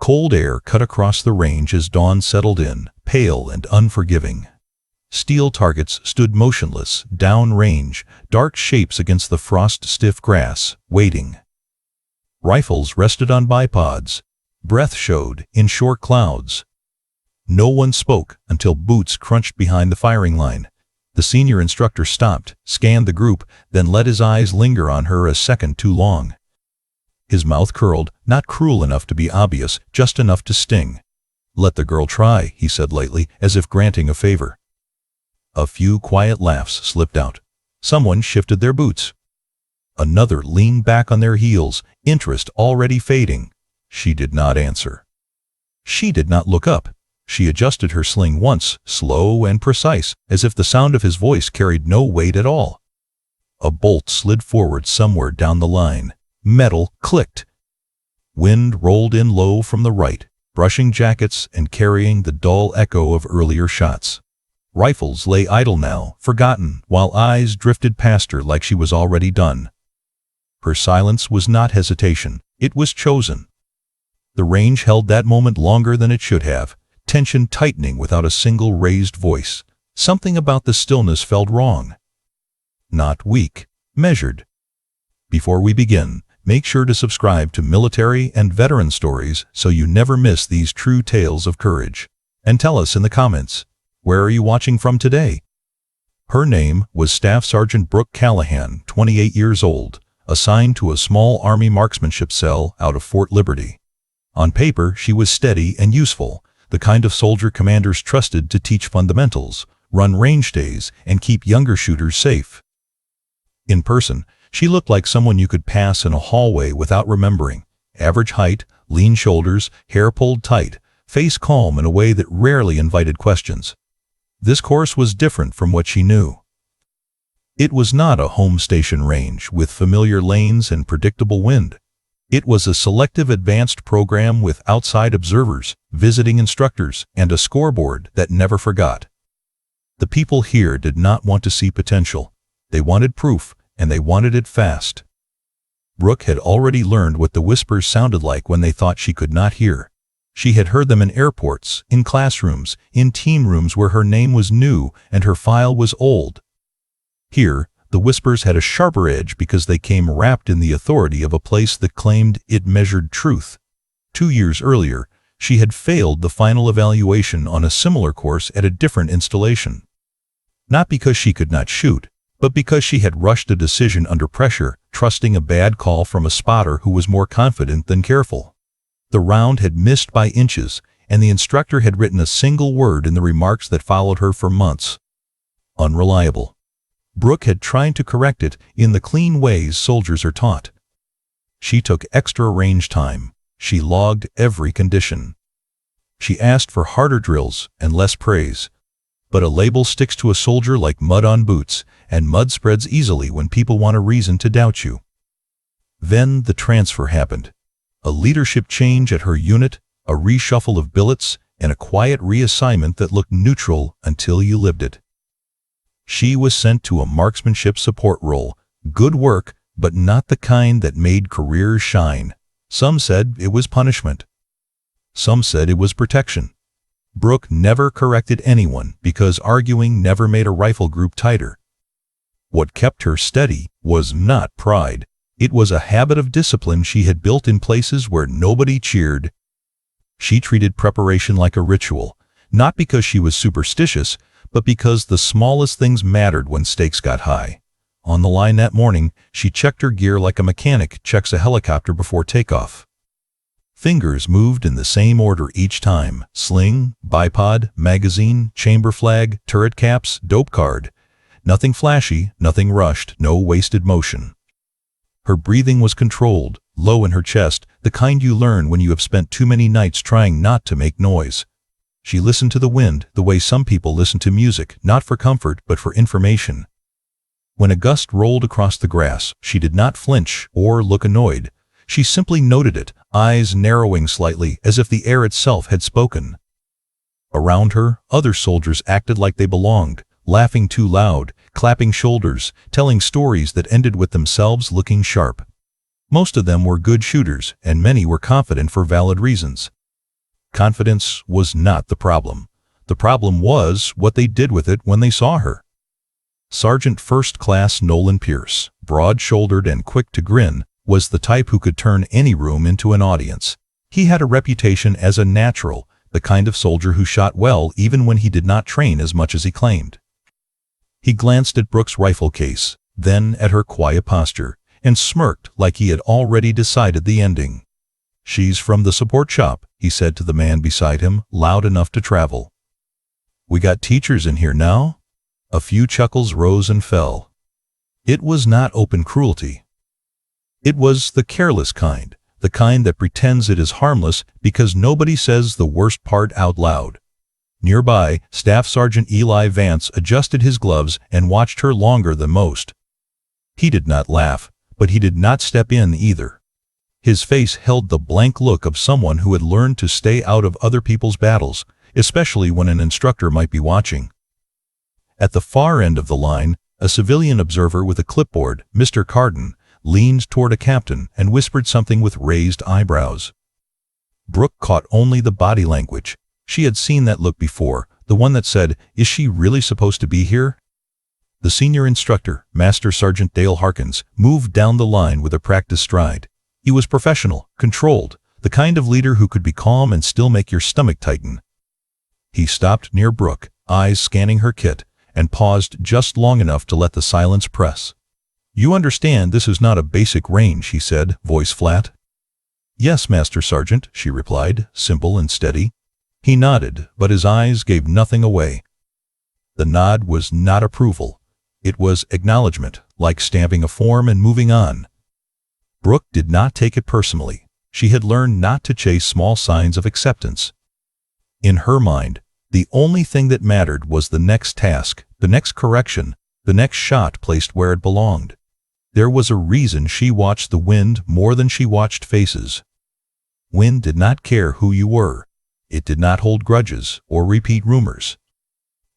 Cold air cut across the range as dawn settled in, pale and unforgiving. Steel targets stood motionless, down-range, dark shapes against the frost-stiff grass, waiting. Rifles rested on bipods. Breath showed in short clouds. No one spoke until boots crunched behind the firing line. The senior instructor stopped, scanned the group, then let his eyes linger on her a second too long. His mouth curled, not cruel enough to be obvious, just enough to sting. "Let the girl try," he said lightly, as if granting a favor. A few quiet laughs slipped out. Someone shifted their boots. Another leaned back on their heels, interest already fading. She did not answer. She did not look up. She adjusted her sling once, slow and precise, as if the sound of his voice carried no weight at all. A bolt slid forward somewhere down the line. Metal clicked. Wind rolled in low from the right, brushing jackets and carrying the dull echo of earlier shots. Rifles lay idle now, forgotten, while eyes drifted past her like she was already done. Her silence was not hesitation, it was chosen. The range held that moment longer than it should have, tension tightening without a single raised voice. Something about the stillness felt wrong. Not weak, measured. Before we begin, make sure to subscribe to Military and Veteran Stories so you never miss these true tales of courage. And tell us in the comments, where are you watching from today? Her name was Staff Sergeant Brooke Callahan, 28 years old, assigned to a small Army marksmanship cell out of Fort Liberty. On paper, she was steady and useful, the kind of soldier commanders trusted to teach fundamentals, run range days, and keep younger shooters safe. In person, she looked like someone you could pass in a hallway without remembering. Average height, lean shoulders, hair pulled tight, face calm in a way that rarely invited questions. This course was different from what she knew. It was not a home station range with familiar lanes and predictable wind. It was a selective advanced program with outside observers, visiting instructors, and a scoreboard that never forgot. The people here did not want to see potential. They wanted proof, and they wanted it fast. Brooke had already learned what the whispers sounded like when they thought she could not hear. She had heard them in airports, in classrooms, in team rooms where her name was new and her file was old. Here, the whispers had a sharper edge because they came wrapped in the authority of a place that claimed it measured truth. 2 years earlier, she had failed the final evaluation on a similar course at a different installation. Not because she could not shoot, but because she had rushed a decision under pressure, trusting a bad call from a spotter who was more confident than careful. The round had missed by inches, and the instructor had written a single word in the remarks that followed her for months. Unreliable. Brooke had tried to correct it in the clean ways soldiers are taught. She took extra range time. She logged every condition. She asked for harder drills and less praise. But a label sticks to a soldier like mud on boots, and mud spreads easily when people want a reason to doubt you. Then the transfer happened. A leadership change at her unit, a reshuffle of billets, and a quiet reassignment that looked neutral until you lived it. She was sent to a marksmanship support role. Good work, but not the kind that made careers shine. Some said it was punishment. Some said it was protection. Brooke never corrected anyone because arguing never made a rifle group tighter. What kept her steady was not pride. It was a habit of discipline she had built in places where nobody cheered. She treated preparation like a ritual, not because she was superstitious, but because the smallest things mattered when stakes got high. On the line that morning, she checked her gear like a mechanic checks a helicopter before takeoff. Fingers moved in the same order each time: sling, bipod, magazine, chamber flag, turret caps, dope card. Nothing flashy, nothing rushed, no wasted motion. Her breathing was controlled, low in her chest, the kind you learn when you have spent too many nights trying not to make noise. She listened to the wind the way some people listen to music, not for comfort but for information. When a gust rolled across the grass, she did not flinch or look annoyed. She simply noted it, eyes narrowing slightly as if the air itself had spoken. Around her, other soldiers acted like they belonged, laughing too loud, clapping shoulders, telling stories that ended with themselves looking sharp. Most of them were good shooters, and many were confident for valid reasons. Confidence was not the problem. The problem was what they did with it when they saw her. Sergeant First Class Nolan Pierce, broad-shouldered and quick to grin, was the type who could turn any room into an audience. He had a reputation as a natural, the kind of soldier who shot well even when he did not train as much as he claimed. He glanced at Brooke's rifle case, then at her quiet posture, and smirked like he had already decided the ending. "She's from the support shop," he said to the man beside him, loud enough to travel. "We got teachers in here now?" A few chuckles rose and fell. It was not open cruelty. It was the careless kind, the kind that pretends it is harmless because nobody says the worst part out loud. Nearby, Staff Sergeant Eli Vance adjusted his gloves and watched her longer than most. He did not laugh, but he did not step in either. His face held the blank look of someone who had learned to stay out of other people's battles, especially when an instructor might be watching. At the far end of the line, a civilian observer with a clipboard, Mr. Carden, leaned toward a captain and whispered something with raised eyebrows. Brooke caught only the body language. She had seen that look before, the one that said, "Is she really supposed to be here?" The senior instructor, Master Sergeant Dale Harkins, moved down the line with a practiced stride. He was professional, controlled, the kind of leader who could be calm and still make your stomach tighten. He stopped near Brooke, eyes scanning her kit, and paused just long enough to let the silence press. "You understand this is not a basic range," he said, voice flat. "Yes, Master Sergeant," she replied, simple and steady. He nodded, but his eyes gave nothing away. The nod was not approval. It was acknowledgement, like stamping a form and moving on. Brooke did not take it personally. She had learned not to chase small signs of acceptance. In her mind, the only thing that mattered was the next task, the next correction, the next shot placed where it belonged. There was a reason she watched the wind more than she watched faces. Wind did not care who you were. It did not hold grudges or repeat rumors.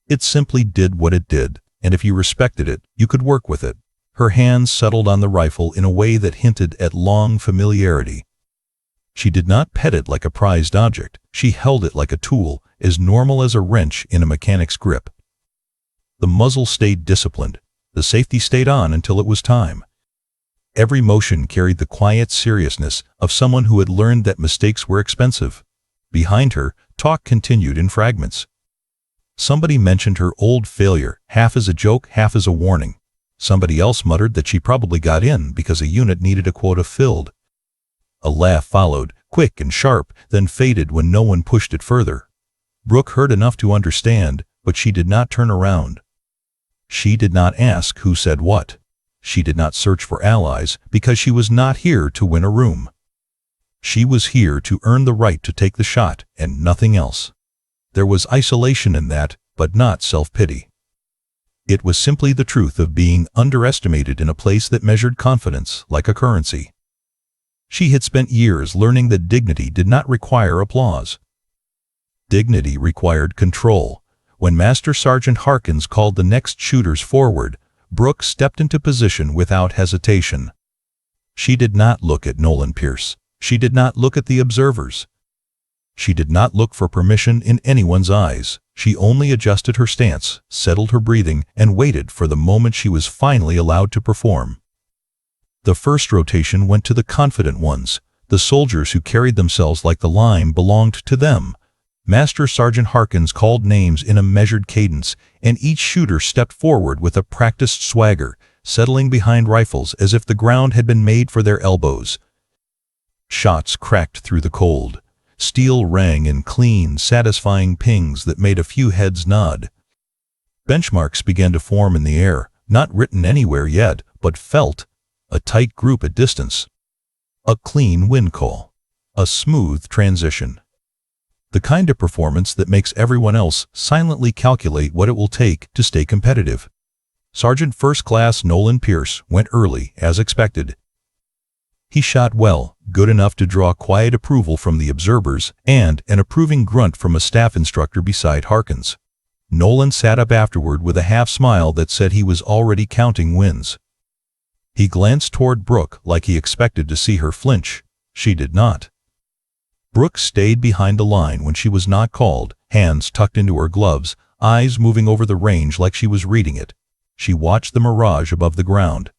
It simply did what it did, and if you respected it, you could work with it. Her hands settled on the rifle in a way that hinted at long familiarity. She did not pet it like a prized object. She held it like a tool, as normal as a wrench in a mechanic's grip. The muzzle stayed disciplined. The safety stayed on until it was time. Every motion carried the quiet seriousness of someone who had learned that mistakes were expensive. Behind her, talk continued in fragments. Somebody mentioned her old failure, half as a joke, half as a warning. Somebody else muttered that she probably got in because a unit needed a quota filled. A laugh followed, quick and sharp, then faded when no one pushed it further. Brooke heard enough to understand, but she did not turn around. She did not ask who said what. She did not search for allies because she was not here to win a room. She was here to earn the right to take the shot and nothing else. There was isolation in that, but not self-pity. It was simply the truth of being underestimated in a place that measured confidence like a currency. She had spent years learning that dignity did not require applause. Dignity required control. When Master Sergeant Harkins called the next shooters forward, Brooke stepped into position without hesitation. She did not look at Nolan Pierce. She did not look at the observers. She did not look for permission in anyone's eyes. She only adjusted her stance, settled her breathing, and waited for the moment she was finally allowed to perform. The first rotation went to the confident ones. The soldiers who carried themselves like the line belonged to them. Master Sergeant Harkins called names in a measured cadence, and each shooter stepped forward with a practiced swagger, settling behind rifles as if the ground had been made for their elbows. Shots cracked through the cold. Steel rang in clean, satisfying pings that made a few heads nod. Benchmarks began to form in the air, not written anywhere yet, but felt. A tight group at distance. A clean wind call. A smooth transition. The kind of performance that makes everyone else silently calculate what it will take to stay competitive. Sergeant First Class Nolan Pierce went early, as expected. He shot well, good enough to draw quiet approval from the observers and an approving grunt from a staff instructor beside Harkins. Nolan sat up afterward with a half smile that said he was already counting wins. He glanced toward Brooke like he expected to see her flinch. She did not. Brooke stayed behind the line when she was not called, hands tucked into her gloves, eyes moving over the range like she was reading it. She watched the mirage above the ground.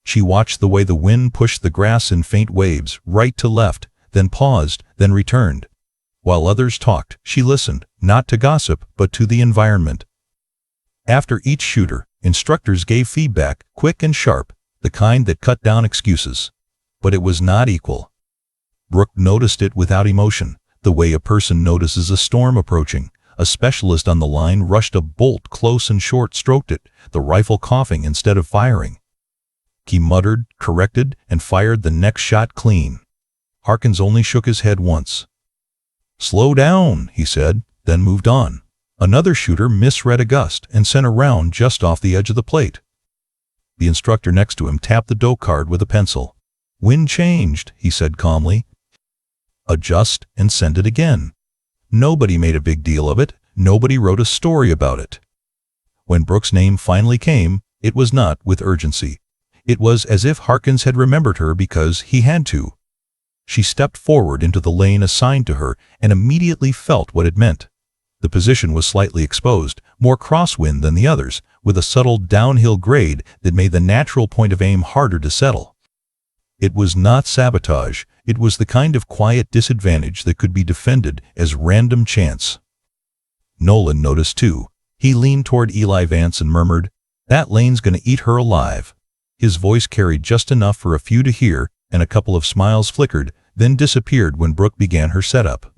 She watched the way the wind pushed the grass in faint waves, right to left, then paused, then returned. While others talked, she listened, not to gossip, but to the environment. After each shooter, instructors gave feedback, quick and sharp, the kind that cut down excuses. But it was not equal. Brooke noticed it without emotion, the way a person notices a storm approaching. A specialist on the line rushed a bolt close and short-stroked it, the rifle coughing instead of firing. He muttered, corrected, and fired the next shot clean. Harkins only shook his head once. "Slow down," he said, then moved on. Another shooter misread a gust and sent a round just off the edge of the plate. The instructor next to him tapped the doe card with a pencil. "Wind changed," he said calmly. "Adjust and send it again." Nobody made a big deal of it. Nobody wrote a story about it. When Brooke's name finally came, it was not with urgency. It was as if Harkins had remembered her because he had to. She stepped forward into the lane assigned to her and immediately felt what it meant. The position was slightly exposed, more crosswind than the others, with a subtle downhill grade that made the natural point of aim harder to settle. It was not sabotage. It was the kind of quiet disadvantage that could be defended as random chance. Nolan noticed too. He leaned toward Eli Vance and murmured, "That lane's gonna eat her alive." His voice carried just enough for a few to hear, and a couple of smiles flickered, then disappeared when Brooke began her setup.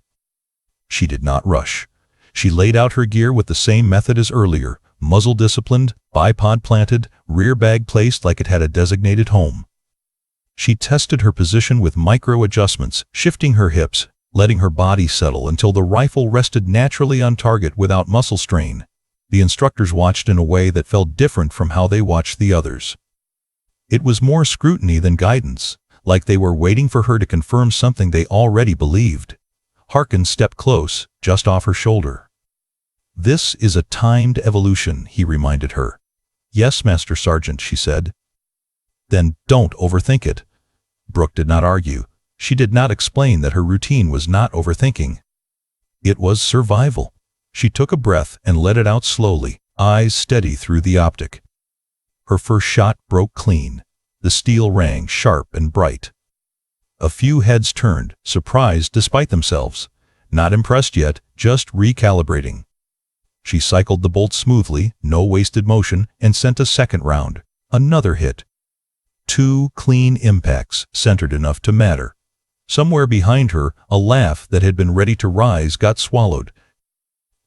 She did not rush. She laid out her gear with the same method as earlier, muzzle disciplined, bipod planted, rear bag placed like it had a designated home. She tested her position with micro-adjustments, shifting her hips, letting her body settle until the rifle rested naturally on target without muscle strain. The instructors watched in a way that felt different from how they watched the others. It was more scrutiny than guidance, like they were waiting for her to confirm something they already believed. Harkins stepped close, just off her shoulder. "This is a timed evolution," he reminded her. "Yes, Master Sergeant," she said. "Then don't overthink it." Brooke did not argue. She did not explain that her routine was not overthinking. It was survival. She took a breath and let it out slowly, eyes steady through the optic. Her first shot broke clean. The steel rang sharp and bright. A few heads turned, surprised despite themselves. Not impressed yet, just recalibrating. She cycled the bolt smoothly, no wasted motion, and sent a second round. Another hit. 2 clean impacts, centered enough to matter. Somewhere behind her, a laugh that had been ready to rise got swallowed.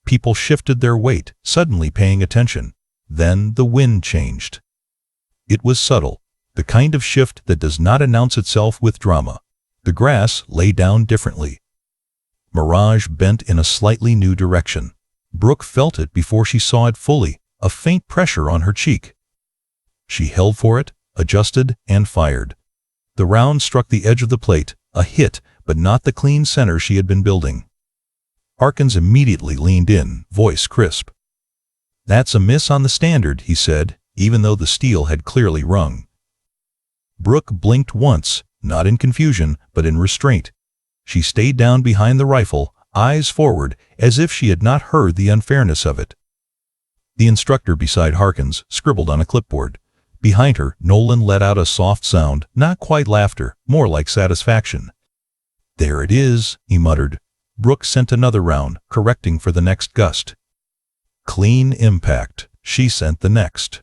People shifted their weight, suddenly paying attention. Then the wind changed. It was subtle, the kind of shift that does not announce itself with drama. The grass lay down differently. Mirage bent in a slightly new direction. Brooke felt it before she saw it fully, a faint pressure on her cheek. She held for it, adjusted, and fired. The round struck the edge of the plate, a hit, but not the clean center she had been building. Harkins immediately leaned in, voice crisp. "That's a miss on the standard," he said, even though the steel had clearly rung. Brooke blinked once, not in confusion, but in restraint. She stayed down behind the rifle, eyes forward, as if she had not heard the unfairness of it. The instructor beside Harkins scribbled on a clipboard. Behind her, Nolan let out a soft sound, not quite laughter, more like satisfaction. "There it is," he muttered. Brooke sent another round, correcting for the next gust. "Clean impact." She sent the next.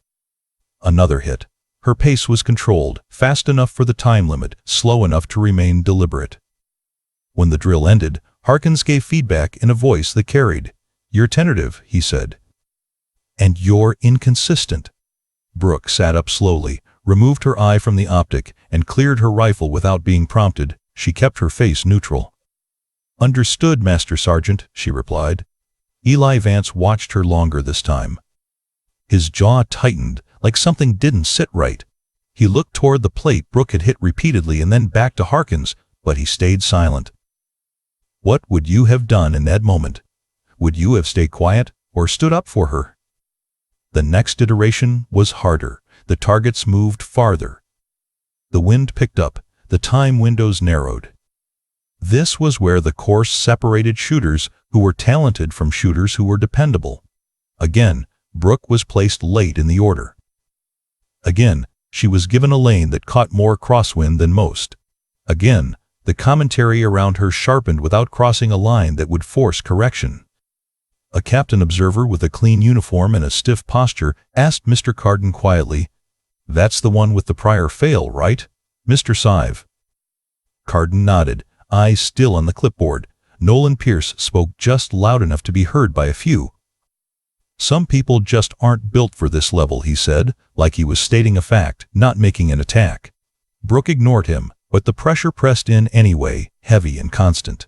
Another hit. Her pace was controlled, fast enough for the time limit, slow enough to remain deliberate. When the drill ended, Harkins gave feedback in a voice that carried. "You're tentative," he said. "And you're inconsistent." Brooke sat up slowly, removed her eye from the optic, and cleared her rifle without being prompted. She kept her face neutral. "Understood, Master Sergeant," she replied. Eli Vance watched her longer this time. His jaw tightened, like something didn't sit right. He looked toward the plate Brooke had hit repeatedly and then back to Harkins, but he stayed silent. What would you have done in that moment? Would you have stayed quiet or stood up for her? The next iteration was harder. The targets moved farther. The wind picked up. The time windows narrowed. This was where the course separated shooters who were talented from shooters who were dependable. Again, Brooke was placed late in the order. Again, she was given a lane that caught more crosswind than most. Again, the commentary around her sharpened without crossing a line that would force correction. A captain observer with a clean uniform and a stiff posture asked Mr. Carden quietly, "That's the one with the prior fail, right, Mr. Sive?" Carden nodded, eyes still on the clipboard. Nolan Pierce spoke just loud enough to be heard by a few. "Some people just aren't built for this level," he said, like he was stating a fact, not making an attack. Brooke ignored him, but the pressure pressed in anyway, heavy and constant.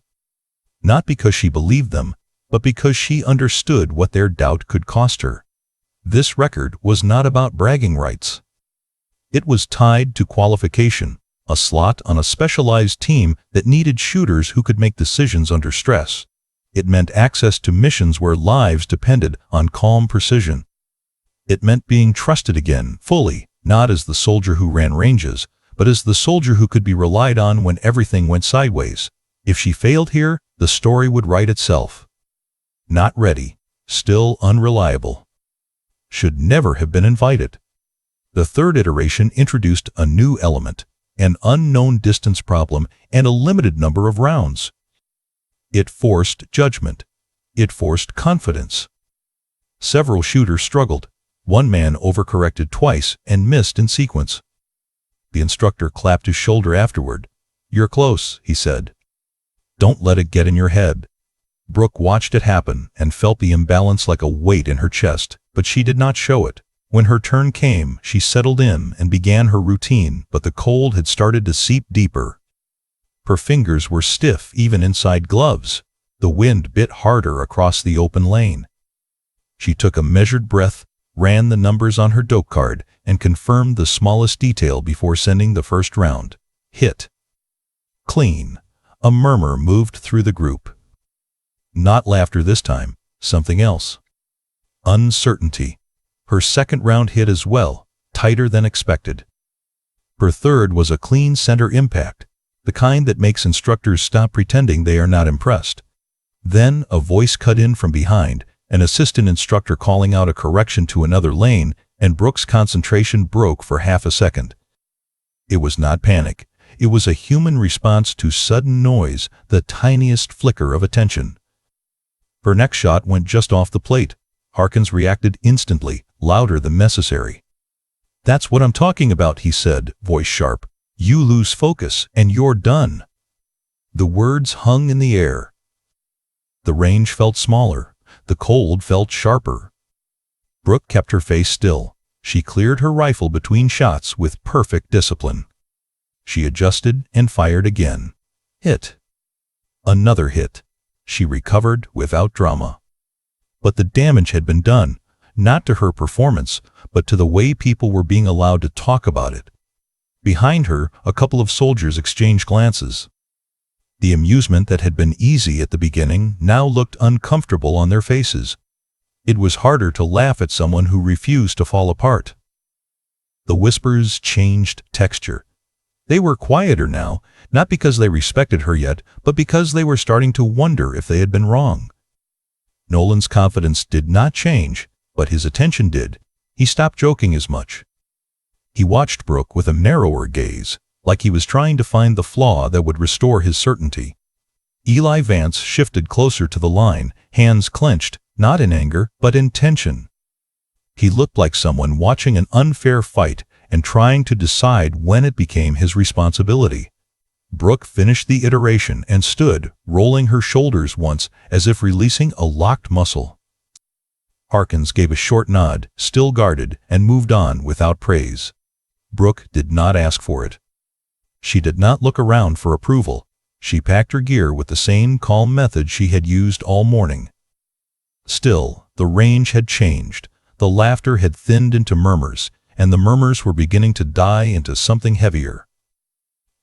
Not because she believed them, but because she understood what their doubt could cost her. This record was not about bragging rights. It was tied to qualification, a slot on a specialized team that needed shooters who could make decisions under stress. It meant access to missions where lives depended on calm precision. It meant being trusted again, fully, not as the soldier who ran ranges, but as the soldier who could be relied on when everything went sideways. If she failed here, the story would write itself. Not ready, still unreliable. Should never have been invited. The third iteration introduced a new element, an unknown distance problem and a limited number of rounds. It forced judgment. It forced confidence. Several shooters struggled. One man overcorrected twice and missed in sequence. The instructor clapped his shoulder afterward. "You're close," he said. "Don't let it get in your head." Brooke watched it happen and felt the imbalance like a weight in her chest, but she did not show it. When her turn came, she settled in and began her routine, but the cold had started to seep deeper. Her fingers were stiff even inside gloves. The wind bit harder across the open lane. She took a measured breath, ran the numbers on her dope card, and confirmed the smallest detail before sending the first round. Hit. Clean. A murmur moved through the group. Not laughter this time, something else. Uncertainty. Her second round hit as well, tighter than expected. Her third was a clean center impact, the kind that makes instructors stop pretending they are not impressed. Then a voice cut in from behind, an assistant instructor calling out a correction to another lane, and Brooke's concentration broke for half a second. It was not panic. It was a human response to sudden noise, the tiniest flicker of attention. Her next shot went just off the plate. Harkins reacted instantly, louder than necessary. "That's what I'm talking about," he said, voice sharp. "You lose focus, and you're done." The words hung in the air. The range felt smaller. The cold felt sharper. Brooke kept her face still. She cleared her rifle between shots with perfect discipline. She adjusted and fired again. Hit. Another hit. She recovered without drama. But the damage had been done, not to her performance, but to the way people were being allowed to talk about it. Behind her, a couple of soldiers exchanged glances. The amusement that had been easy at the beginning now looked uncomfortable on their faces. It was harder to laugh at someone who refused to fall apart. The whispers changed texture. They were quieter now, not because they respected her yet, but because they were starting to wonder if they had been wrong. Nolan's confidence did not change, but his attention did. He stopped joking as much. He watched Brooke with a narrower gaze, like he was trying to find the flaw that would restore his certainty. Eli Vance shifted closer to the line, hands clenched, not in anger, but in tension. He looked like someone watching an unfair fight and trying to decide when it became his responsibility. Brooke finished the iteration and stood, rolling her shoulders once as if releasing a locked muscle. Harkins gave a short nod, still guarded, and moved on without praise. Brooke did not ask for it. She did not look around for approval. She packed her gear with the same calm method she had used all morning. Still, the range had changed. The laughter had thinned into murmurs, and the murmurs were beginning to die into something heavier.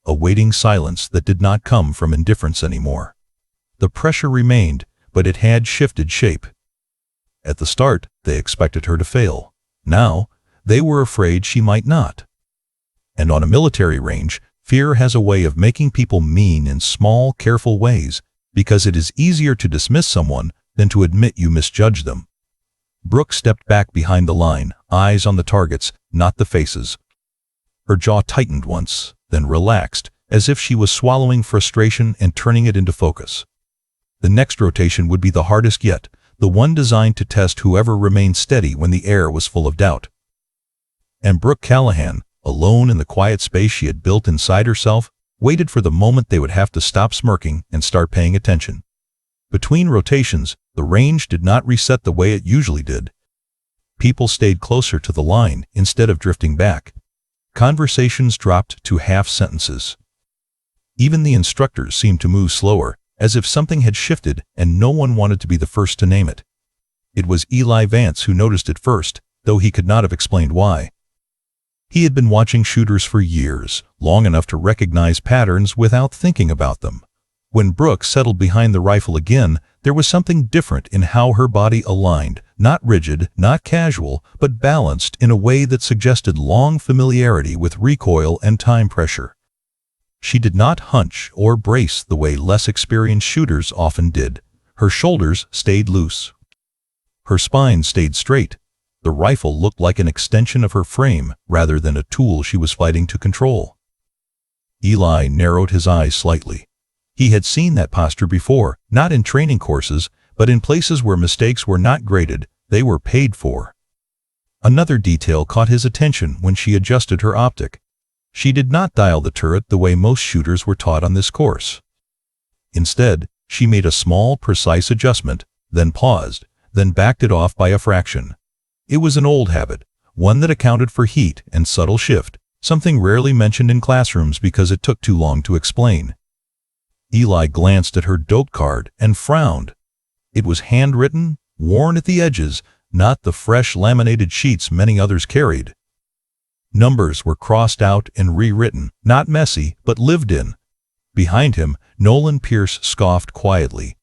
A waiting silence that did not come from indifference anymore. The pressure remained, but it had shifted shape. At the start, they expected her to fail. Now, they were afraid she might not. And on a military range, Fear has a way of making people mean in small, careful ways, because it is easier to dismiss someone than to admit you misjudged them. Brooke stepped back behind the line, eyes on the targets, not the faces. Her jaw tightened once, then relaxed, as if she was swallowing frustration and turning it into focus. The next rotation would be the hardest yet, the one designed to test whoever remained steady when the air was full of doubt. And Brooke Callahan, alone in the quiet space she had built inside herself, waited for the moment they would have to stop smirking and start paying attention. Between rotations, the range did not reset the way it usually did. People stayed closer to the line instead of drifting back. Conversations dropped to half sentences. Even the instructors seemed to move slower, as if something had shifted and no one wanted to be the first to name it. It was Eli Vance who noticed it first, though he could not have explained why. He had been watching shooters for years, long enough to recognize patterns without thinking about them. When Brooke settled behind the rifle again, there was something different in how her body aligned, not rigid, not casual, but balanced in a way that suggested long familiarity with recoil and time pressure. She did not hunch or brace the way less experienced shooters often did. Her shoulders stayed loose. Her spine stayed straight. The rifle looked like an extension of her frame rather than a tool she was fighting to control. Eli narrowed his eyes slightly. He had seen that posture before, not in training courses, but in places where mistakes were not graded, they were paid for. Another detail caught his attention when she adjusted her optic. She did not dial the turret the way most shooters were taught on this course. Instead, she made a small, precise adjustment, then paused, then backed it off by a fraction. It was an old habit, one that accounted for heat and subtle shift, something rarely mentioned in classrooms because it took too long to explain. Eli glanced at her dope card and frowned. It was handwritten, worn at the edges, not the fresh laminated sheets many others carried. Numbers were crossed out and rewritten, not messy, but lived in. Behind him, Nolan Pierce scoffed quietly.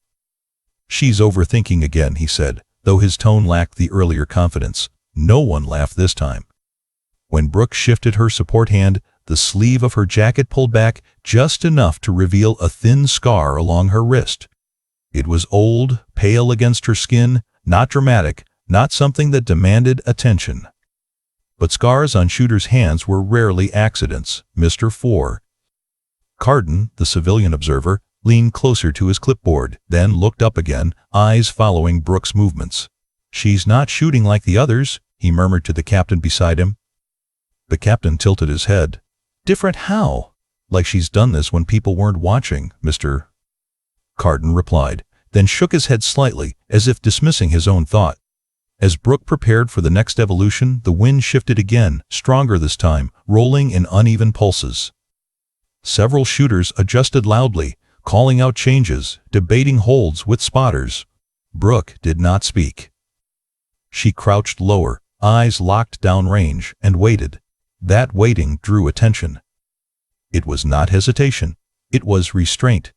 "She's overthinking again," he said, though his tone lacked the earlier confidence. No one laughed this time. When Brooke shifted her support hand, the sleeve of her jacket pulled back just enough to reveal a thin scar along her wrist. It was old, pale against her skin, not dramatic, not something that demanded attention. But scars on shooters' hands were rarely accidents, Mr. 4. Carden, the civilian observer, leaned closer to his clipboard, then looked up again, eyes following Brooke's movements. "She's not shooting like the others," he murmured to the captain beside him. The captain tilted his head. "Different how?" "Like she's done this when people weren't watching, Mr. Carden replied, then shook his head slightly, as if dismissing his own thought. As Brooke prepared for the next evolution, the wind shifted again, stronger this time, rolling in uneven pulses. Several shooters adjusted loudly, calling out changes, debating holds with spotters. Brooke did not speak. She crouched lower, eyes locked downrange, and waited. That waiting drew attention. It was not hesitation. It was restraint.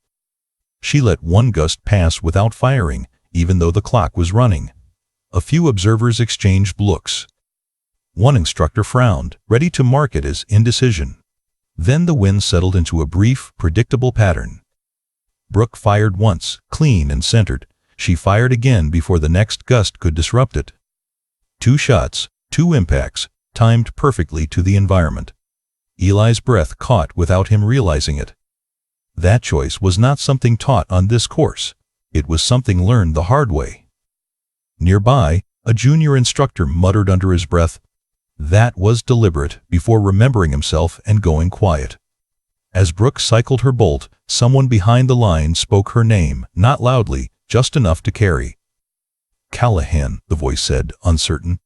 She let one gust pass without firing, even though the clock was running. A few observers exchanged looks. One instructor frowned, ready to mark it as indecision. Then the wind settled into a brief, predictable pattern. Brooke fired once, clean and centered. She fired again before the next gust could disrupt it. 2 shots, 2 impacts, timed perfectly to the environment. Eli's breath caught without him realizing it. That choice was not something taught on this course. It was something learned the hard way. Nearby, a junior instructor muttered under his breath. That was deliberate, before remembering himself and going quiet. As Brooke cycled her bolt, someone behind the line spoke her name, not loudly, just enough to carry. "Callahan," the voice said, uncertain.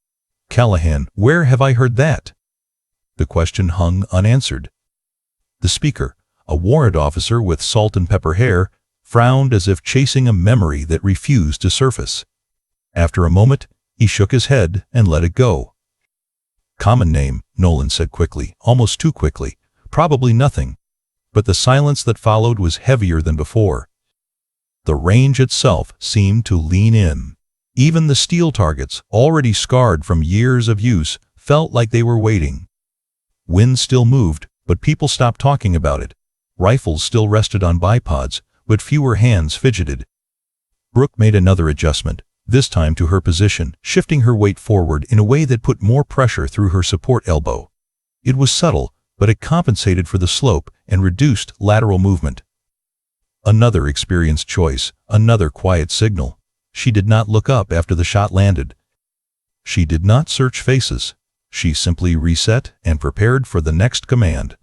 "Callahan, where have I heard that?" The question hung unanswered. The speaker, a warrant officer with salt and pepper hair, frowned as if chasing a memory that refused to surface. After a moment, he shook his head and let it go. "Common name," Nolan said quickly, almost too quickly. "Probably nothing." But the silence that followed was heavier than before. The range itself seemed to lean in. Even the steel targets, already scarred from years of use, felt like they were waiting. Wind still moved, But people stopped talking about it. Rifles still rested on bipods, but fewer hands fidgeted. Brooke made another adjustment, this time to her position, shifting her weight forward in a way that put more pressure through her support elbow. It was subtle, but it compensated for the slope and reduced lateral movement. Another experienced choice, another quiet signal. She did not look up after the shot landed. She did not search faces. She simply reset and prepared for the next command.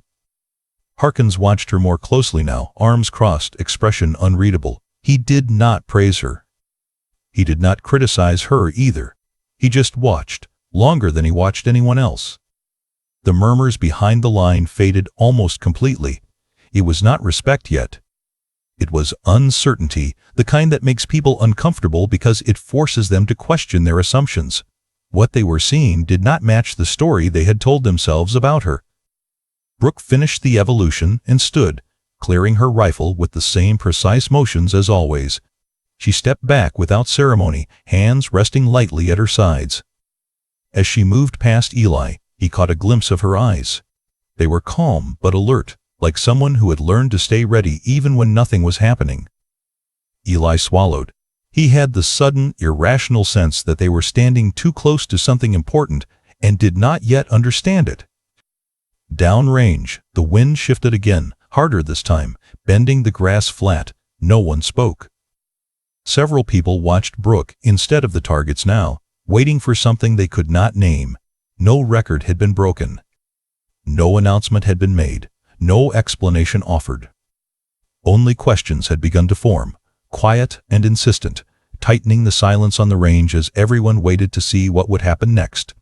Harkins watched her more closely now, arms crossed, expression unreadable. He did not praise her. He did not criticize her either. He just watched, longer than he watched anyone else. The murmurs behind the line faded almost completely. It was not respect yet. It was uncertainty, the kind that makes people uncomfortable because it forces them to question their assumptions. What they were seeing did not match the story they had told themselves about her. Brooke finished the evolution and stood, clearing her rifle with the same precise motions as always. She stepped back without ceremony, hands resting lightly at her sides. As she moved past Eli, he caught a glimpse of her eyes. They were calm but alert, like someone who had learned to stay ready even when nothing was happening. Eli swallowed. He had the sudden, irrational sense that they were standing too close to something important and did not yet understand it. Downrange, the wind shifted again, harder this time, bending the grass flat. No one spoke. Several people watched Brooke instead of the targets now, waiting for something they could not name. No record had been broken. No announcement had been made. No explanation offered. Only questions had begun to form, quiet and insistent, tightening the silence on the range as everyone waited to see what would happen next.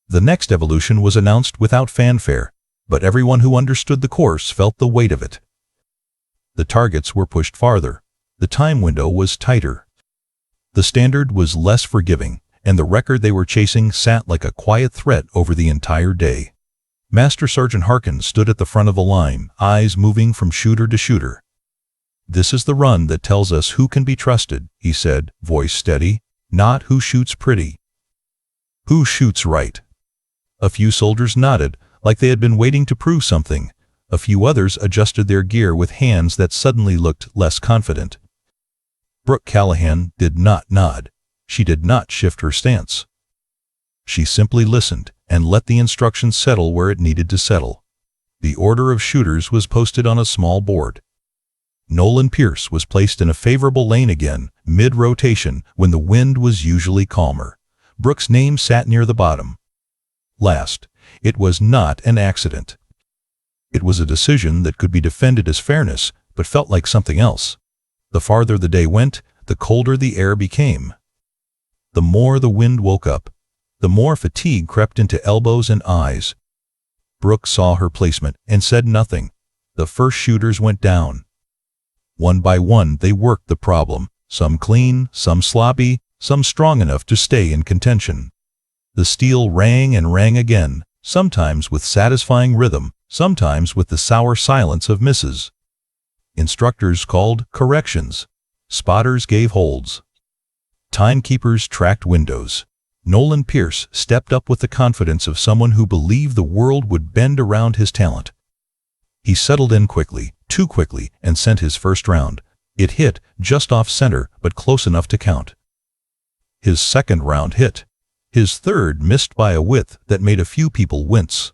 The next evolution was announced without fanfare, but everyone who understood the course felt the weight of it. The targets were pushed farther. The time window was tighter. The standard was less forgiving, and the record they were chasing sat like a quiet threat over the entire day. Master Sergeant Harkins stood at the front of the line, eyes moving from shooter to shooter. "This is the run that tells us who can be trusted," he said, voice steady, "not who shoots pretty. Who shoots right." A few soldiers nodded, like they had been waiting to prove something. A few others adjusted their gear with hands that suddenly looked less confident. Brooke Callahan did not nod. She did not shift her stance. She simply listened and let the instructions settle where it needed to settle. The order of shooters was posted on a small board. Nolan Pierce was placed in a favorable lane again, mid-rotation, when the wind was usually calmer. Brooke's name sat near the bottom. Last, it was not an accident. It was a decision that could be defended as fairness, but felt like something else. The farther the day went, the colder the air became. The more the wind woke up, the more fatigue crept into elbows and eyes. Brooke saw her placement and said nothing. The first shooters went down. One by one they worked the problem, some clean, some sloppy, some strong enough to stay in contention. The steel rang and rang again, sometimes with satisfying rhythm, sometimes with the sour silence of misses. Instructors called corrections. Spotters gave holds. Timekeepers tracked windows. Nolan Pierce stepped up with the confidence of someone who believed the world would bend around his talent. He settled in quickly, too quickly, and sent his first round. It hit just off center, but close enough to count. His second round hit. His third missed by a width that made a few people wince.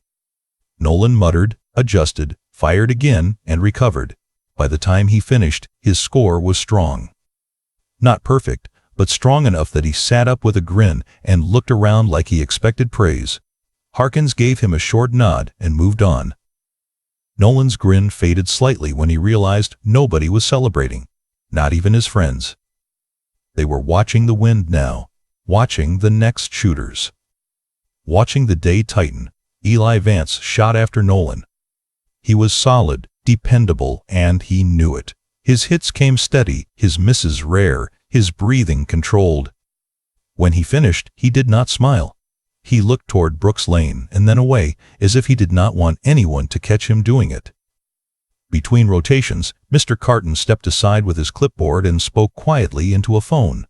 Nolan muttered, adjusted, fired again, and recovered. By the time he finished, his score was strong. Not perfect, but strong enough that he sat up with a grin and looked around like he expected praise. Harkins gave him a short nod and moved on. Nolan's grin faded slightly when he realized nobody was celebrating, not even his friends. They were watching the wind now, watching the next shooters. Watching the day tighten, Eli Vance shot after Nolan. He was solid, dependable, and he knew it. His hits came steady, his misses rare, his breathing controlled. When he finished, he did not smile. He looked toward Brooke's lane and then away, as if he did not want anyone to catch him doing it. Between rotations, Mr. Carton stepped aside with his clipboard and spoke quietly into a phone.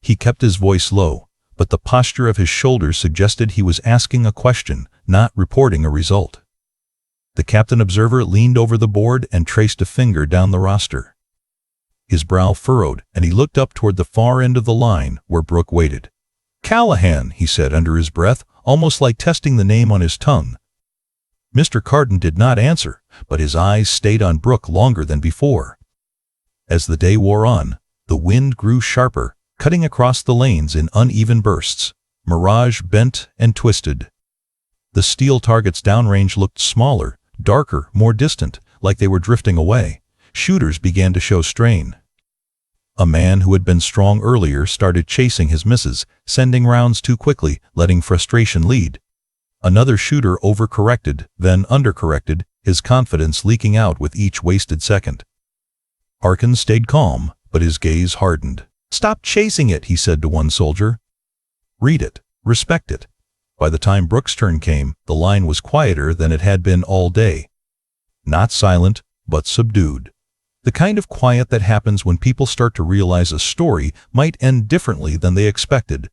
He kept his voice low, but the posture of his shoulders suggested he was asking a question, not reporting a result. The captain observer leaned over the board and traced a finger down the roster. His brow furrowed, and he looked up toward the far end of the line where Brooke waited. "Callahan," he said under his breath, almost like testing the name on his tongue. Mr. Carden did not answer, but his eyes stayed on Brooke longer than before. As the day wore on, the wind grew sharper, cutting across the lanes in uneven bursts. Mirage bent and twisted. The steel targets downrange looked smaller, darker, more distant, like they were drifting away. Shooters began to show strain. A man who had been strong earlier started chasing his misses, sending rounds too quickly, letting frustration lead. Another shooter overcorrected, then undercorrected, his confidence leaking out with each wasted second. Harkins stayed calm, but his gaze hardened. "Stop chasing it," he said to one soldier. "Read it. Respect it." By the time Brooke's turn came, the line was quieter than it had been all day. Not silent, but subdued. The kind of quiet that happens when people start to realize a story might end differently than they expected.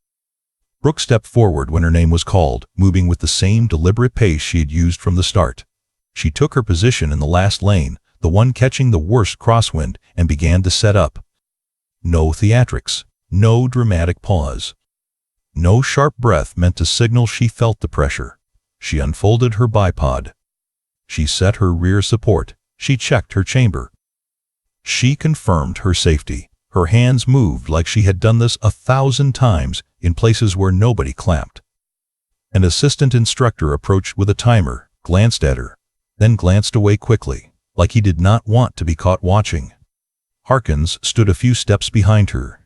Brooke stepped forward when her name was called, moving with the same deliberate pace she had used from the start. She took her position in the last lane, the one catching the worst crosswind, and began to set up. No theatrics, no dramatic pause. No sharp breath meant to signal she felt the pressure. She unfolded her bipod. She set her rear support. She checked her chamber. She confirmed her safety. Her hands moved like she had done this 1,000 times in places where nobody clapped. An assistant instructor approached with a timer, glanced at her, then glanced away quickly, like he did not want to be caught watching. Harkins stood a few steps behind her.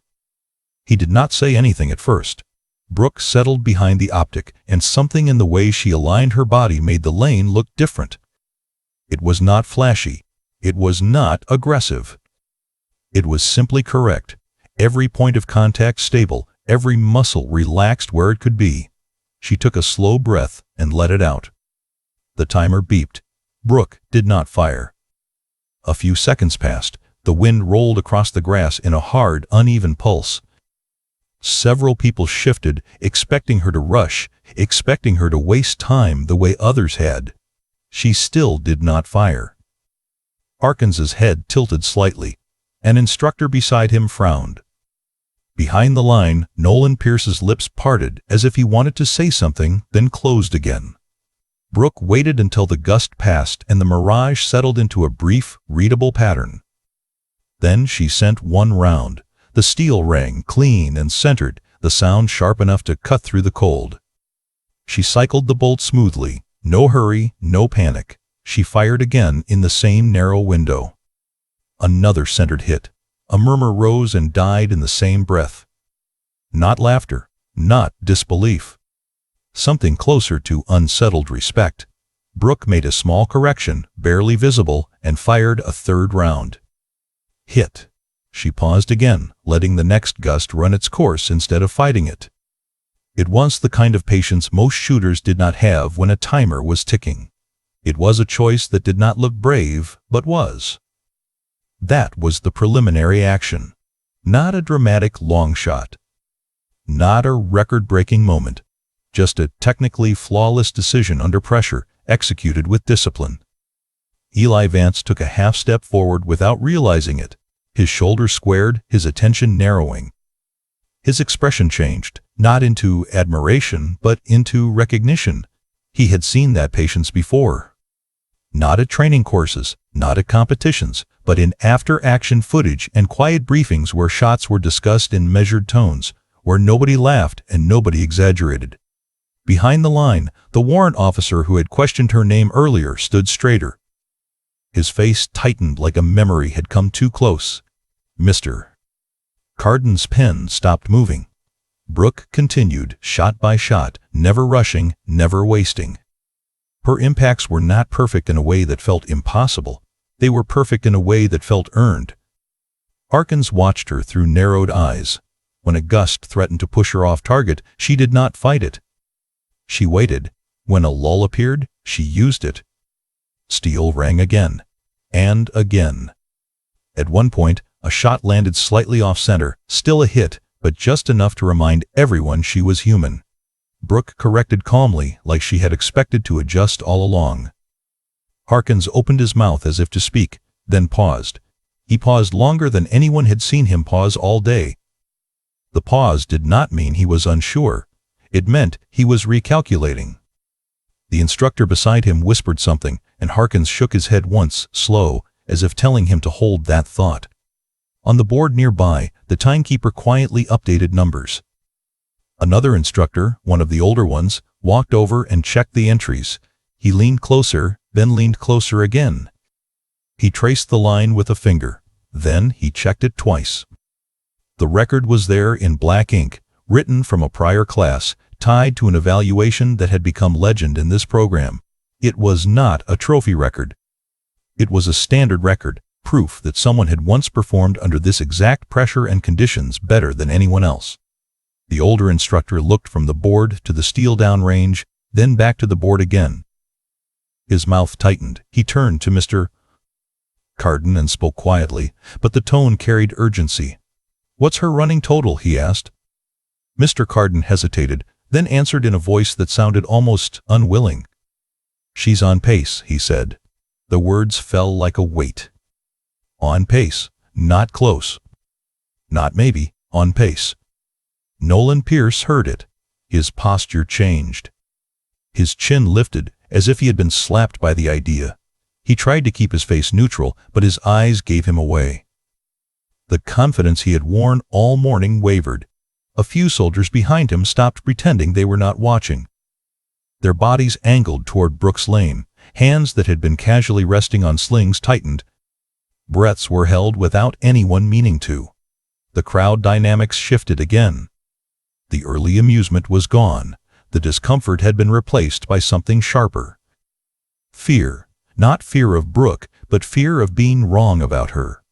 He did not say anything at first. Brooke settled behind the optic, and something in the way she aligned her body made the lane look different. It was not flashy. It was not aggressive. It was simply correct. Every point of contact stable, every muscle relaxed where it could be. She took a slow breath and let it out. The timer beeped. Brooke did not fire. A few seconds passed. The wind rolled across the grass in a hard, uneven pulse. Several people shifted, expecting her to rush, expecting her to waste time the way others had. She still did not fire. Harkins's head tilted slightly. An instructor beside him frowned. Behind the line, Nolan Pierce's lips parted as if he wanted to say something, then closed again. Brooke waited until the gust passed and the mirage settled into a brief, readable pattern. Then she sent one round. The steel rang, clean and centered, the sound sharp enough to cut through the cold. She cycled the bolt smoothly. No hurry, no panic. She fired again in the same narrow window. Another centered hit. A murmur rose and died in the same breath. Not laughter, not disbelief. Something closer to unsettled respect. Brooke made a small correction, barely visible, and fired a third round. Hit. She paused again, letting the next gust run its course instead of fighting it. It was the kind of patience most shooters did not have when a timer was ticking. It was a choice that did not look brave, but was. That was the preliminary action. Not a dramatic long shot. Not a record-breaking moment. Just a technically flawless decision under pressure, executed with discipline. Eli Vance took a half step forward without realizing it. His shoulders squared, his attention narrowing. His expression changed, not into admiration, but into recognition. He had seen that patience before. Not at training courses, not at competitions, but in after-action footage and quiet briefings where shots were discussed in measured tones, where nobody laughed and nobody exaggerated. Behind the line, the warrant officer who had questioned her name earlier stood straighter. His face tightened like a memory had come too close. Mr. Carden's pen stopped moving. Brooke continued, shot by shot, never rushing, never wasting. Her impacts were not perfect in a way that felt impossible. They were perfect in a way that felt earned. Harkins watched her through narrowed eyes. When a gust threatened to push her off target, she did not fight it. She waited. When a lull appeared, she used it. Steel rang again. And again. At one point, a shot landed slightly off-center, still a hit, but just enough to remind everyone she was human. Brooke corrected calmly, like she had expected to adjust all along. Harkins opened his mouth as if to speak, then paused. He paused longer than anyone had seen him pause all day. The pause did not mean he was unsure. It meant he was recalculating. The instructor beside him whispered something, and Harkins shook his head once, slow, as if telling him to hold that thought. On the board nearby, the timekeeper quietly updated numbers. Another instructor, one of the older ones, walked over and checked the entries. He leaned closer, then leaned closer again. He traced the line with a finger. Then he checked it twice. The record was there in black ink, written from a prior class, tied to an evaluation that had become legend in this program. It was not a trophy record. It was a standard record, proof that someone had once performed under this exact pressure and conditions better than anyone else. The older instructor looked from the board to the steel down range, then back to the board again. His mouth tightened. He turned to Mr. Carden and spoke quietly, but the tone carried urgency. "What's her running total?" he asked. Mr. Carden hesitated, then answered in a voice that sounded almost unwilling. "She's on pace," he said. The words fell like a weight. On pace, not close. Not maybe, on pace. Nolan Pierce heard it. His posture changed. His chin lifted, as if he had been slapped by the idea. He tried to keep his face neutral, but his eyes gave him away. The confidence he had worn all morning wavered. A few soldiers behind him stopped pretending they were not watching. Their bodies angled toward Brooks Lane. Hands that had been casually resting on slings tightened. Breaths were held without anyone meaning to. The crowd dynamics shifted again. The early amusement was gone. The discomfort had been replaced by something sharper. Fear. Not fear of Brooke, but fear of being wrong about her.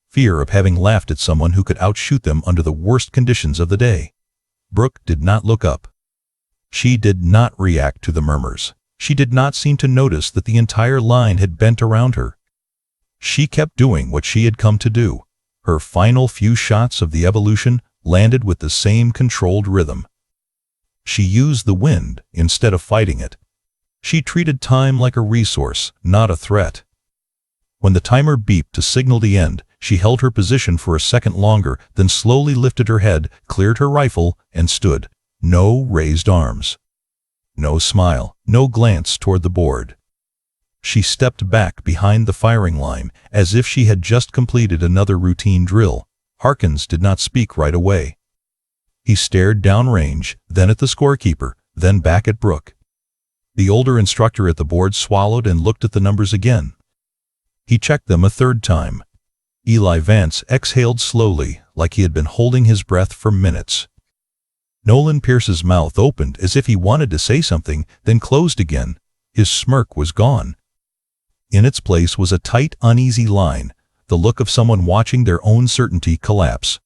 Fear of having laughed at someone who could outshoot them under the worst conditions of the day. Brooke did not look up. She did not react to the murmurs. She did not seem to notice that the entire line had bent around her. She kept doing what she had come to do. Her final few shots of the evolution landed with the same controlled rhythm. She used the wind instead of fighting it. She treated time like a resource, not a threat. When the timer beeped to signal the end, she held her position for a second longer, then slowly lifted her head, cleared her rifle, and stood. No raised arms. No smile, no glance toward the board. She stepped back behind the firing line, as if she had just completed another routine drill. Harkins did not speak right away. He stared downrange, then at the scorekeeper, then back at Brooke. The older instructor at the board swallowed and looked at the numbers again. He checked them a third time. Eli Vance exhaled slowly, like he had been holding his breath for minutes. Nolan Pierce's mouth opened as if he wanted to say something, then closed again. His smirk was gone. In its place was a tight, uneasy line, the look of someone watching their own certainty collapse.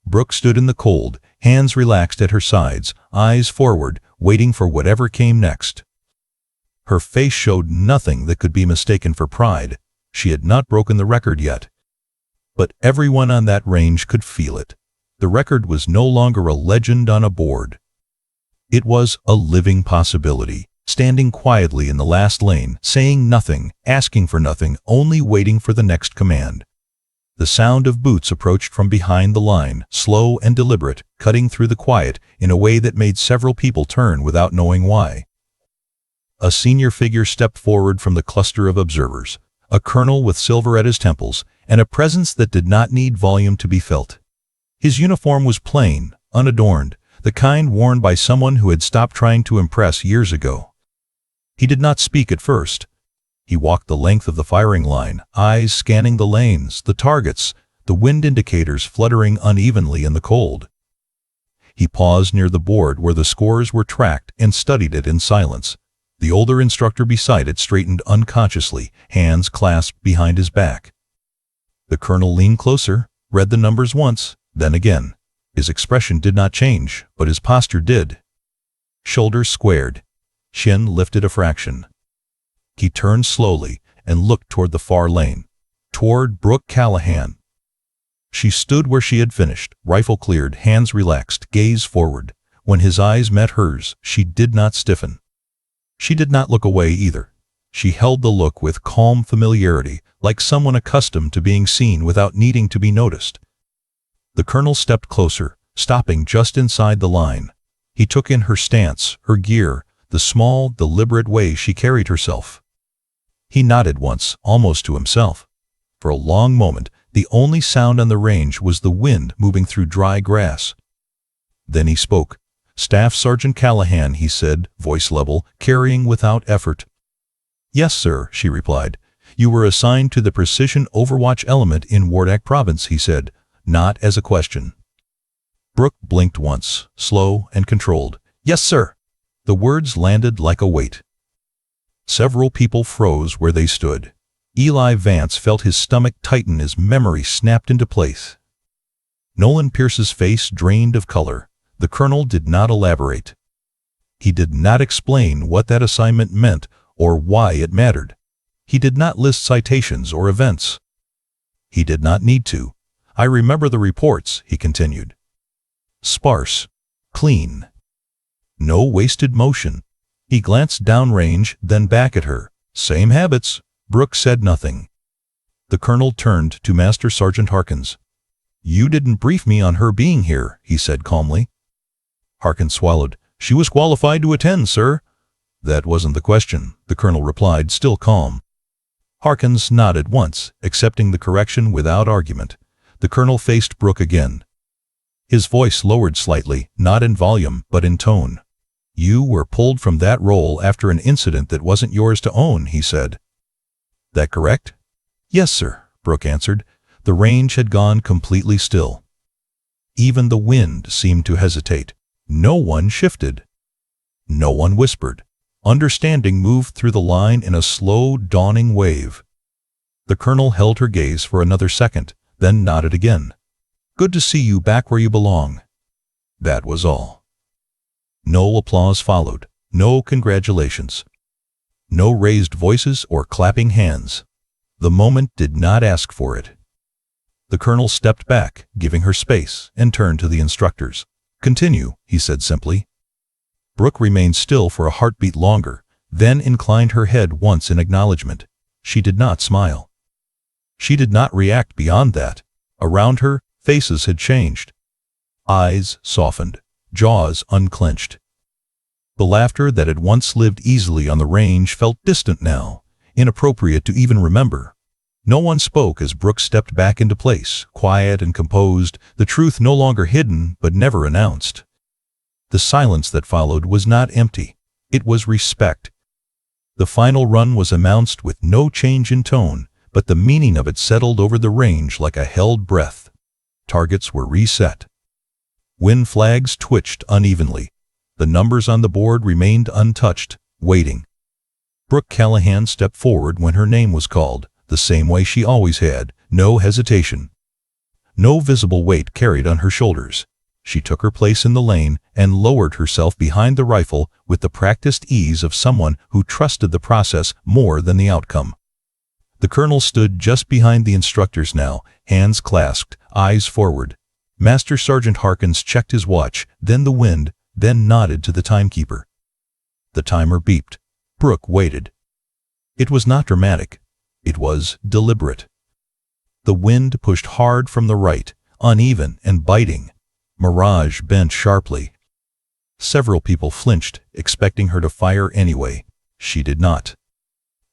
Brooke stood in the cold, hands relaxed at her sides, eyes forward, waiting for whatever came next. Her face showed nothing that could be mistaken for pride. She had not broken the record yet. But everyone on that range could feel it. The record was no longer a legend on a board. It was a living possibility, standing quietly in the last lane, saying nothing, asking for nothing, only waiting for the next command. The sound of boots approached from behind the line, slow and deliberate, cutting through the quiet in a way that made several people turn without knowing why. A senior figure stepped forward from the cluster of observers, a colonel with silver at his temples, and a presence that did not need volume to be felt. His uniform was plain, unadorned, the kind worn by someone who had stopped trying to impress years ago. He did not speak at first. He walked the length of the firing line, eyes scanning the lanes, the targets, the wind indicators fluttering unevenly in the cold. He paused near the board where the scores were tracked and studied it in silence. The older instructor beside it straightened unconsciously, hands clasped behind his back. The colonel leaned closer, read the numbers once, then again. His expression did not change, but his posture did. Shoulders squared, chin lifted a fraction. He turned slowly and looked toward the far lane, toward Brooke Callahan. She stood where she had finished, rifle cleared, hands relaxed, gaze forward. When his eyes met hers, she did not stiffen. She did not look away either. She held the look with calm familiarity, like someone accustomed to being seen without needing to be noticed. The colonel stepped closer, stopping just inside the line. He took in her stance, her gear, the small, deliberate way she carried herself. He nodded once, almost to himself. For a long moment, the only sound on the range was the wind moving through dry grass. Then he spoke. "Staff Sergeant Callahan," he said, voice level, carrying without effort. "Yes, sir," she replied. "You were assigned to the Precision Overwatch element in Wardak Province," he said, not as a question. Brooke blinked once, slow and controlled. "Yes, sir." The words landed like a weight. Several people froze where they stood. Eli Vance felt his stomach tighten as memory snapped into place. Nolan Pierce's face drained of color. The colonel did not elaborate. He did not explain what that assignment meant or why it mattered. He did not list citations or events. He did not need to. "I remember the reports," he continued. Sparse. Clean. No wasted motion. He glanced downrange, then back at her. "Same habits." Brooke said nothing. The colonel turned to Master Sergeant Harkins. "You didn't brief me on her being here," he said calmly. Harkins swallowed. "She was qualified to attend, sir." "That wasn't the question," the colonel replied, still calm. Harkins nodded once, accepting the correction without argument. The colonel faced Brooke again. His voice lowered slightly, not in volume, but in tone. "You were pulled from that role after an incident that wasn't yours to own," he said. "That correct?" "Yes, sir," Brooke answered. The range had gone completely still. Even the wind seemed to hesitate. No one shifted. No one whispered. Understanding moved through the line in a slow, dawning wave. The colonel held her gaze for another second, then nodded again. "Good to see you back where you belong." That was all. No applause followed. No congratulations. No raised voices or clapping hands. The moment did not ask for it. The colonel stepped back, giving her space, and turned to the instructors. "Continue," he said simply. Brooke remained still for a heartbeat longer, then inclined her head once in acknowledgement. She did not smile. She did not react beyond that. Around her, faces had changed. Eyes softened, jaws unclenched. The laughter that had once lived easily on the range felt distant now, inappropriate to even remember. No one spoke as Brooke stepped back into place, quiet and composed, the truth no longer hidden but never announced. The silence that followed was not empty. It was respect. The final run was announced with no change in tone, but the meaning of it settled over the range like a held breath. Targets were reset. Win flags twitched unevenly. The numbers on the board remained untouched, waiting. Brooke Callahan stepped forward when her name was called, the same way she always had, no hesitation. No visible weight carried on her shoulders. She took her place in the lane and lowered herself behind the rifle with the practiced ease of someone who trusted the process more than the outcome. The colonel stood just behind the instructors now, hands clasped, eyes forward. Master Sergeant Harkins checked his watch, then the wind, then nodded to the timekeeper. The timer beeped. Brooke waited. It was not dramatic. It was deliberate. The wind pushed hard from the right, uneven and biting. Mirage bent sharply. Several people flinched, expecting her to fire anyway. She did not.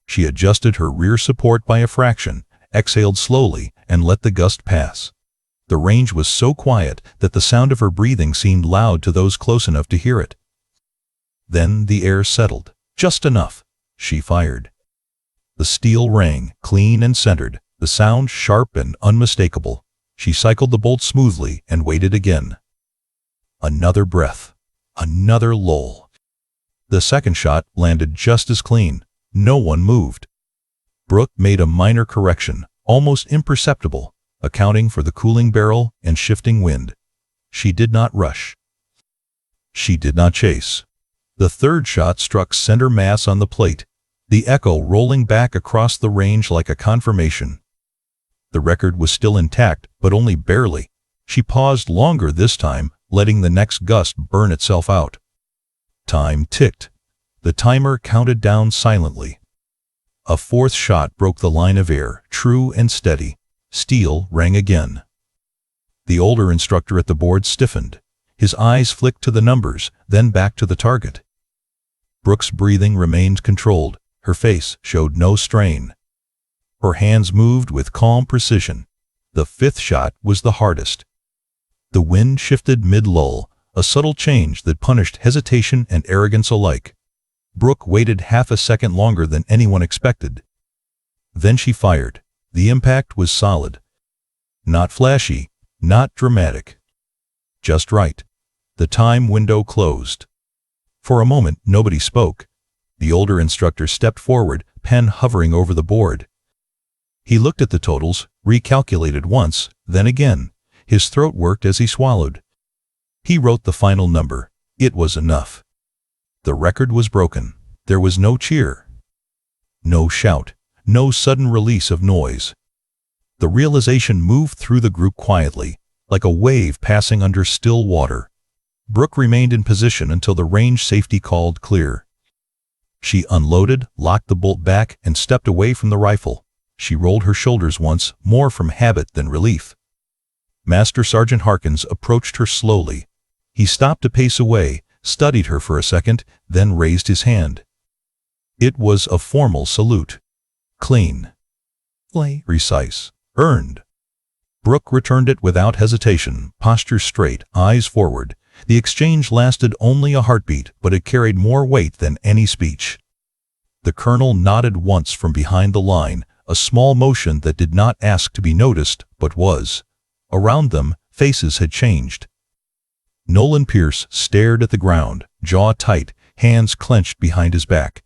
She adjusted her rear support by a fraction, exhaled slowly, and let the gust pass. The range was so quiet that the sound of her breathing seemed loud to those close enough to hear it. Then the air settled. Just enough. She fired. The steel rang, clean and centered, the sound sharp and unmistakable. She cycled the bolt smoothly and waited again. Another breath. Another lull. The second shot landed just as clean. No one moved. Brooke made a minor correction, almost imperceptible, accounting for the cooling barrel and shifting wind. She did not rush. She did not chase. The third shot struck center mass on the plate, the echo rolling back across the range like a confirmation. The record was still intact, but only barely. She paused longer this time, letting the next gust burn itself out. Time ticked. The timer counted down silently. A fourth shot broke the line of air, true and steady. Steel rang again. The older instructor at the board stiffened. His eyes flicked to the numbers, then back to the target. Brooke's breathing remained controlled. Her face showed no strain. Her hands moved with calm precision. The fifth shot was the hardest. The wind shifted mid-lull, a subtle change that punished hesitation and arrogance alike. Brooke waited half a second longer than anyone expected. Then she fired. The impact was solid. Not flashy, not dramatic. Just right. The time window closed. For a moment, nobody spoke. The older instructor stepped forward, pen hovering over the board. He looked at the totals, recalculated once, then again. His throat worked as he swallowed. He wrote the final number. It was enough. The record was broken. There was no cheer. No shout. No sudden release of noise. The realization moved through the group quietly, like a wave passing under still water. Brooke remained in position until the range safety called clear. She unloaded, locked the bolt back, and stepped away from the rifle. She rolled her shoulders once, more from habit than relief. Master Sergeant Harkins approached her slowly. He stopped a pace away, studied her for a second, then raised his hand. It was a formal salute. Clean. Precise. Earned. Brooke returned it without hesitation, posture straight, eyes forward. The exchange lasted only a heartbeat, but it carried more weight than any speech. The colonel nodded once from behind the line, a small motion that did not ask to be noticed, but was. Around them, faces had changed. Nolan Pierce stared at the ground, jaw tight, hands clenched behind his back.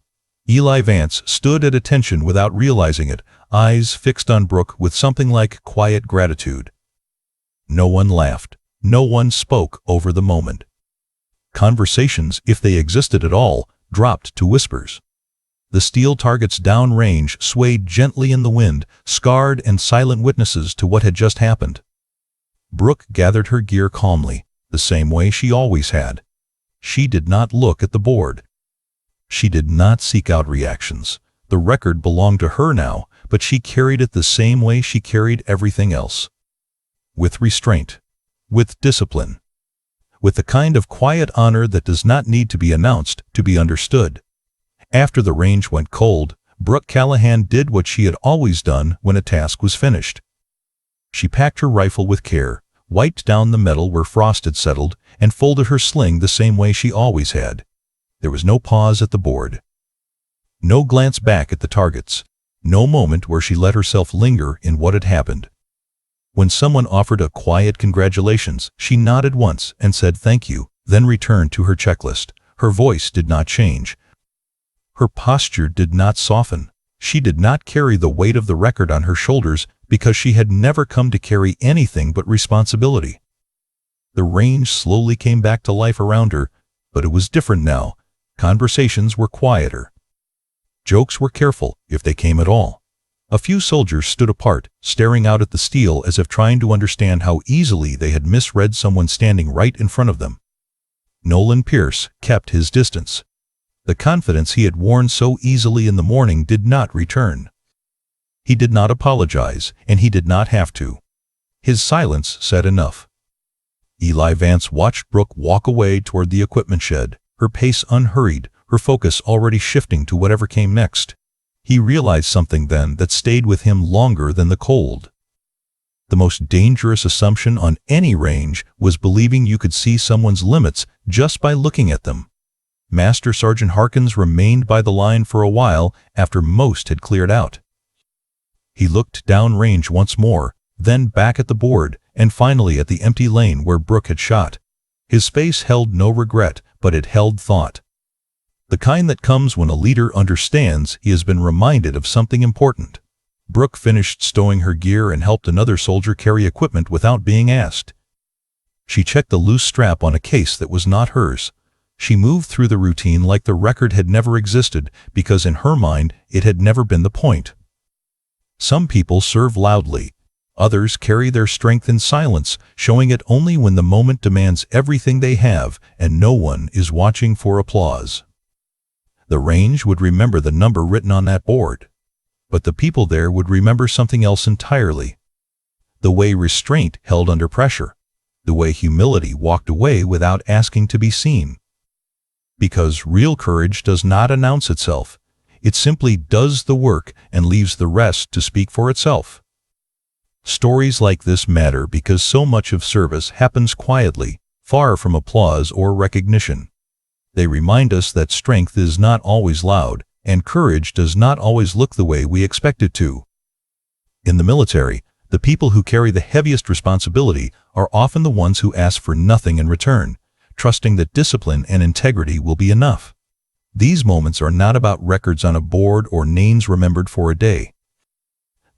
Eli Vance stood at attention without realizing it, eyes fixed on Brooke with something like quiet gratitude. No one laughed. No one spoke over the moment. Conversations, if they existed at all, dropped to whispers. The steel targets downrange swayed gently in the wind, scarred and silent witnesses to what had just happened. Brooke gathered her gear calmly, the same way she always had. She did not look at the board. She did not seek out reactions. The record belonged to her now, but she carried it the same way she carried everything else. With restraint. With discipline. With the kind of quiet honor that does not need to be announced to be understood. After the range went cold, Brooke Callahan did what she had always done when a task was finished. She packed her rifle with care, wiped down the metal where frost had settled, and folded her sling the same way she always had. There was no pause at the board. No glance back at the targets. No moment where she let herself linger in what had happened. When someone offered a quiet congratulations, she nodded once and said thank you, then returned to her checklist. Her voice did not change. Her posture did not soften. She did not carry the weight of the record on her shoulders because she had never come to carry anything but responsibility. The range slowly came back to life around her, but it was different now. Conversations were quieter. Jokes were careful, if they came at all. A few soldiers stood apart, staring out at the steel as if trying to understand how easily they had misread someone standing right in front of them. Nolan Pierce kept his distance. The confidence he had worn so easily in the morning did not return. He did not apologize, and he did not have to. His silence said enough. Eli Vance watched Brooke walk away toward the equipment shed, her pace unhurried, her focus already shifting to whatever came next. He realized something then that stayed with him longer than the cold. The most dangerous assumption on any range was believing you could see someone's limits just by looking at them. Master Sergeant Harkins remained by the line for a while after most had cleared out. He looked downrange once more, then back at the board, and finally at the empty lane where Brooke had shot. His face held no regret, but it held thought. The kind that comes when a leader understands he has been reminded of something important. Brooke finished stowing her gear and helped another soldier carry equipment without being asked. She checked the loose strap on a case that was not hers. She moved through the routine like the record had never existed, because in her mind it had never been the point. Some people serve loudly. Others carry their strength in silence, showing it only when the moment demands everything they have and no one is watching for applause. The range would remember the number written on that board, but the people there would remember something else entirely. The way restraint held under pressure, the way humility walked away without asking to be seen. Because real courage does not announce itself, it simply does the work and leaves the rest to speak for itself. Stories like this matter because so much of service happens quietly, far from applause or recognition. They remind us that strength is not always loud, and courage does not always look the way we expect it to. In the military, the people who carry the heaviest responsibility are often the ones who ask for nothing in return, trusting that discipline and integrity will be enough. These moments are not about records on a board or names remembered for a day.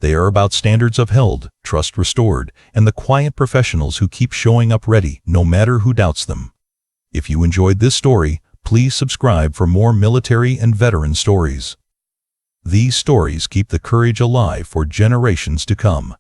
They are about standards upheld, trust restored, and the quiet professionals who keep showing up ready, no matter who doubts them. If you enjoyed this story, please subscribe for more military and veteran stories. These stories keep the courage alive for generations to come.